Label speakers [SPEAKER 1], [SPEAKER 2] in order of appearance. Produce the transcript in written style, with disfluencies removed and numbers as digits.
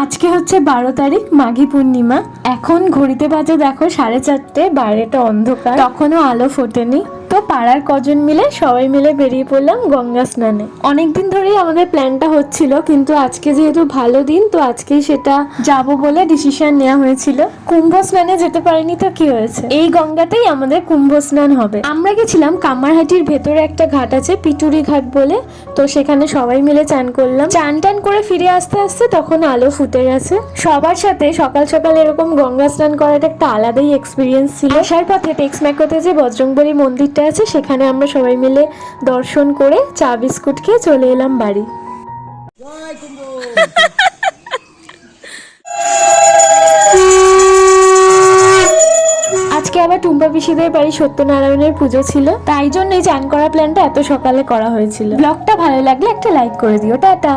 [SPEAKER 1] আজকে হচ্ছে 12 তারিখ মাঘী পূর্ণিমা। এখন ঘড়িতে বাজে দেখো 4:30, বাইরেটা অন্ধকার, তখনও আলো ফোটেনি। তো পাড়ার কজন মিলে সবাই মিলে বেরিয়ে পড়লাম গঙ্গা স্নানে। অনেকদিন ধরেই আমাদের প্ল্যানটা হচ্ছিল, কিন্তু আজকে যেহেতু ভালো দিন, তো আজকেই সেটা যাব বলে ডিসিশন নেওয়া হয়েছিল। কুম্ভ স্নানে যেতে পারিনি তো কি হয়েছে, এই গঙ্গাতেই আমাদের কুম্ভ স্নান হবে। আমরা গেছিলাম কামারহাটির ভেতরে একটা ঘাট আছে পিটুরি ঘাট বলে, তো সেখানে সবাই মিলে চান করলাম। চান টান করে ফিরে আসতে আসতে তখন আলো ফুটে গেছে। সবার সাথে সকাল সকাল এরকম গঙ্গা স্নান করাটা একটা আলাদাই এক্সপিরিয়েন্স ছিল। আসার পথে টেক্সম্যাকোতে যে বজরংবলী মন্দিরটা আছে, সেখানে আমরা সবাই মিলে দর্শন করে চা বিস্কুট খেয়ে চলে এলাম বাড়ি। আজকে আবার টুম্পা পিসিদের বাড়ি সত্যনারায়ণের পুজো ছিল, তাই জন্য এই চান করা প্ল্যানটা এত সকালে করা হয়েছিল। ব্লগটা ভালো লাগলে একটা লাইক করে দিও। টাটা।